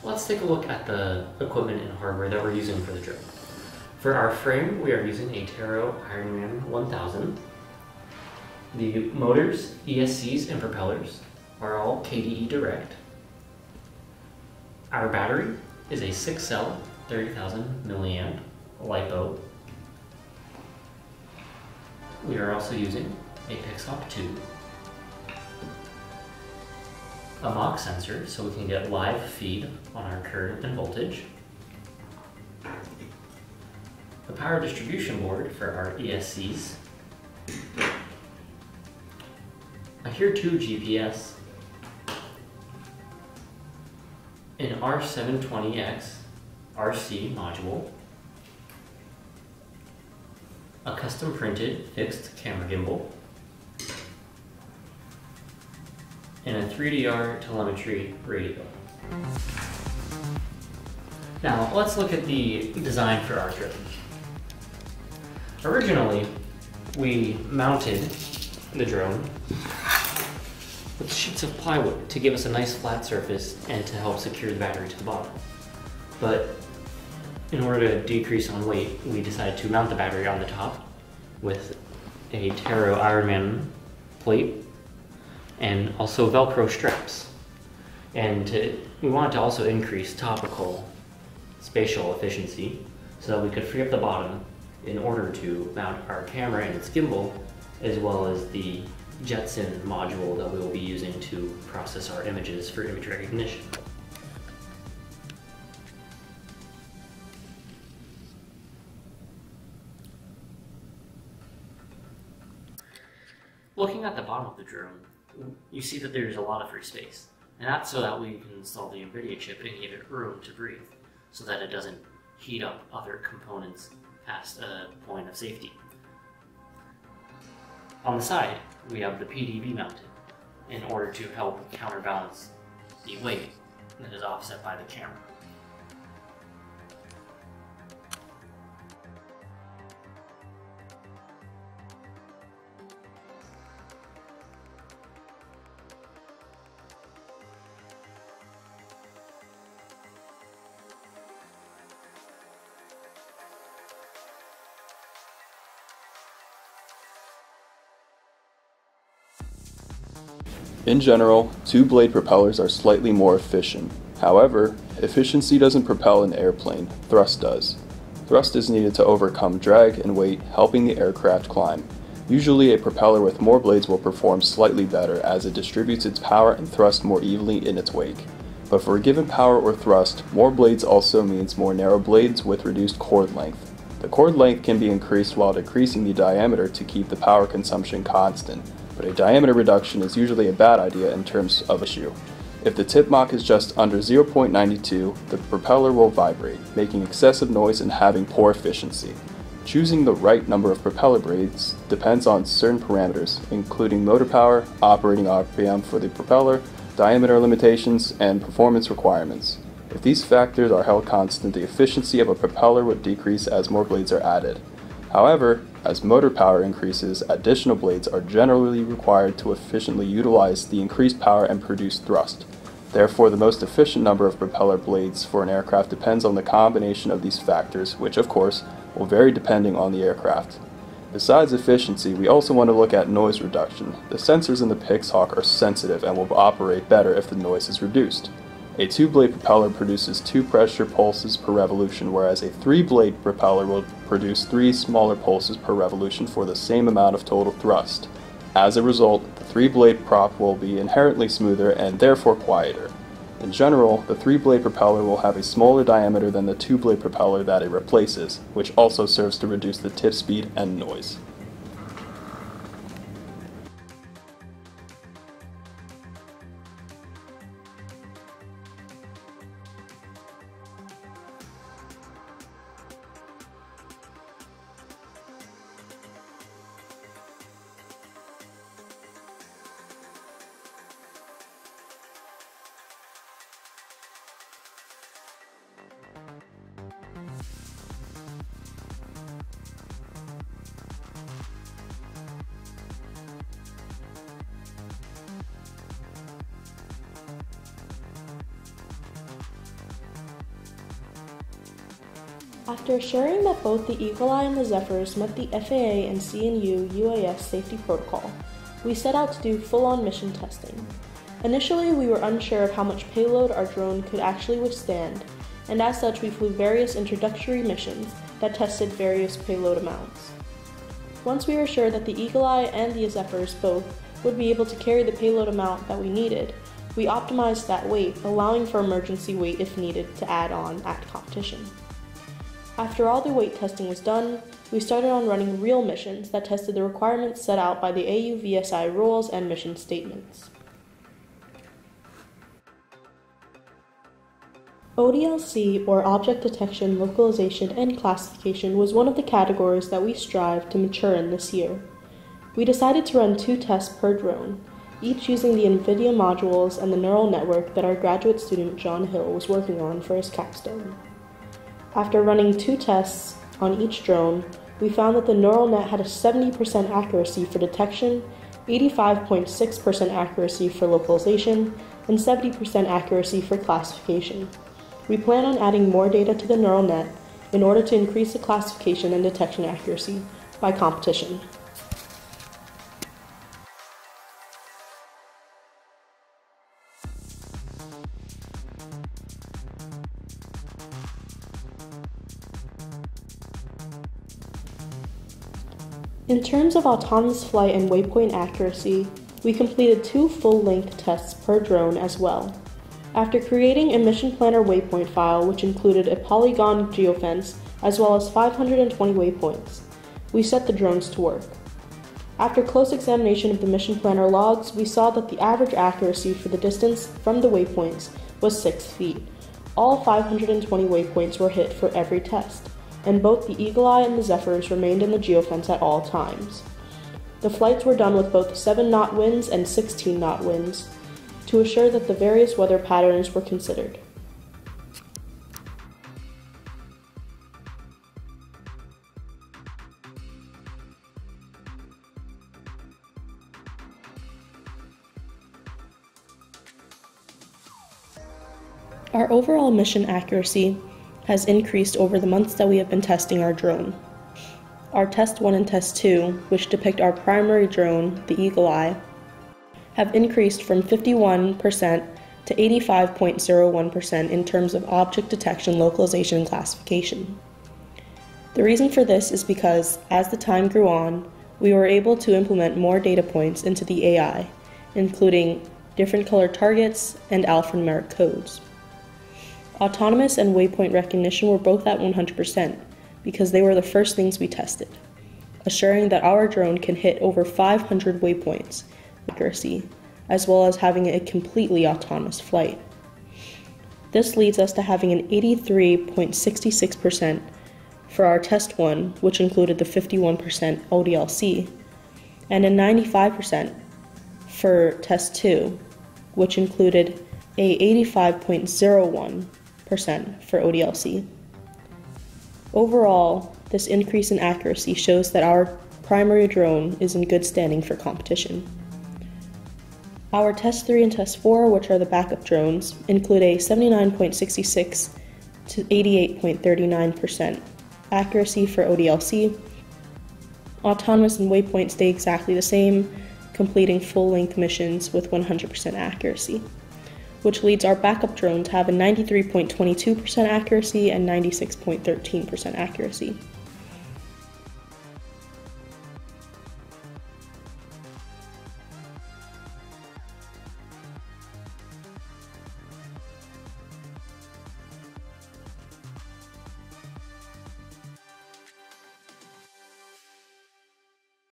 Let's take a look at the equipment and hardware that we're using for the drone. For our frame, we are using a Taro Ironman 1000. The motors, ESCs, and propellers are all KDE Direct. Our battery is a 6-cell, 30,000 milliamp LiPo. We are also using a Pixhawk 2. A Mach sensor so we can get live feed on our current and voltage. A power distribution board for our ESCs. A HERE2 GPS. An R720X RC module. A custom printed fixed camera gimbal. And a 3DR telemetry radio. Now let's look at the design for our drone. Originally, we mounted the drone with sheets of plywood to give us a nice flat surface and to help secure the battery to the bottom. But in order to decrease on weight, we decided to mount the battery on the top with a Taro Ironman plate and also Velcro straps. And we wanted to also increase topical spatial efficiency so that we could free up the bottom in order to mount our camera and its gimbal, as well as the Jetson module that we will be using to process our images for image recognition. Looking at the bottom of the drone, you see that there's a lot of free space. And that's so that we can install the NVIDIA chip and give it room to breathe, so that it doesn't heat up other components past a point of safety. On the side, we have the PDB mounted in order to help counterbalance the weight that is offset by the camera. In general, two-blade propellers are slightly more efficient. However, efficiency doesn't propel an airplane, thrust does. Thrust is needed to overcome drag and weight, helping the aircraft climb. Usually a propeller with more blades will perform slightly better as it distributes its power and thrust more evenly in its wake. But for a given power or thrust, more blades also means more narrow blades with reduced chord length. The chord length can be increased while decreasing the diameter to keep the power consumption constant. But a diameter reduction is usually a bad idea in terms of issue. If the tip Mach is just under 0.92, the propeller will vibrate, making excessive noise and having poor efficiency. Choosing the right number of propeller blades depends on certain parameters, including motor power, operating RPM for the propeller, diameter limitations, and performance requirements. If these factors are held constant, the efficiency of a propeller would decrease as more blades are added. However, as motor power increases, additional blades are generally required to efficiently utilize the increased power and produce thrust. Therefore, the most efficient number of propeller blades for an aircraft depends on the combination of these factors, which of course will vary depending on the aircraft. Besides efficiency, we also want to look at noise reduction. The sensors in the Pixhawk are sensitive and will operate better if the noise is reduced. A 2-blade propeller produces 2 pressure pulses per revolution, whereas a 3-blade propeller will produce 3 smaller pulses per revolution for the same amount of total thrust. As a result, the 3-blade prop will be inherently smoother and therefore quieter. In general, the 3-blade propeller will have a smaller diameter than the 2-blade propeller that it replaces, which also serves to reduce the tip speed and noise. After assuring that both the EagleEye and the Zephyrs met the FAA and CNUUAS safety protocol, we set out to do full-on mission testing. Initially, we were unsure of how much payload our drone could actually withstand, and as such we flew various introductory missions that tested various payload amounts. Once we were sure that the EagleEye and the Zephyrs both would be able to carry the payload amount that we needed, we optimized that weight, allowing for emergency weight if needed to add on at competition. After all the weight testing was done, we started on running real missions that tested the requirements set out by the AUVSI rules and mission statements. ODLC, or Object Detection, Localization, and Classification, was one of the categories that we strived to mature in this year. We decided to run 2 tests per drone, each using the NVIDIA modules and the neural network that our graduate student John Hill was working on for his capstone. After running 2 tests on each drone, we found that the neural net had a 70% accuracy for detection, 85.6% accuracy for localization, and 70% accuracy for classification. We plan on adding more data to the neural net in order to increase the classification and detection accuracy by competition. In terms of autonomous flight and waypoint accuracy, we completed 2 full-length tests per drone as well. After creating a mission planner waypoint file which included a polygon geofence as well as 520 waypoints, we set the drones to work. After close examination of the mission planner logs, we saw that the average accuracy for the distance from the waypoints was 6 feet. All 520 waypoints were hit for every test, and both the EagleEye and the Zephyrs remained in the geofence at all times. The flights were done with both 7-knot winds and 16-knot winds to assure that the various weather patterns were considered. Our overall mission accuracy has increased over the months that we have been testing our drone. Our Test 1 and Test 2, which depict our primary drone, the EagleEye, have increased from 51% to 85.01% in terms of object detection, localization, and classification. The reason for this is because, as the time grew on, we were able to implement more data points into the AI, including different color targets and alphanumeric codes. Autonomous and waypoint recognition were both at 100% because they were the first things we tested, assuring that our drone can hit over 500 waypoints accuracy, as well as having a completely autonomous flight. This leads us to having an 83.66% for our Test 1, which included the 51% ODLC, and a 95% for Test 2, which included a 85.01% for ODLC. Overall, this increase in accuracy shows that our primary drone is in good standing for competition. Our Test 3 and Test 4, which are the backup drones, include a 79.66 to 88.39% accuracy for ODLC, Autonomous and waypoint stay exactly the same, completing full-length missions with 100% accuracy, which leads our backup drone to have a 93.22% accuracy and 96.13% accuracy.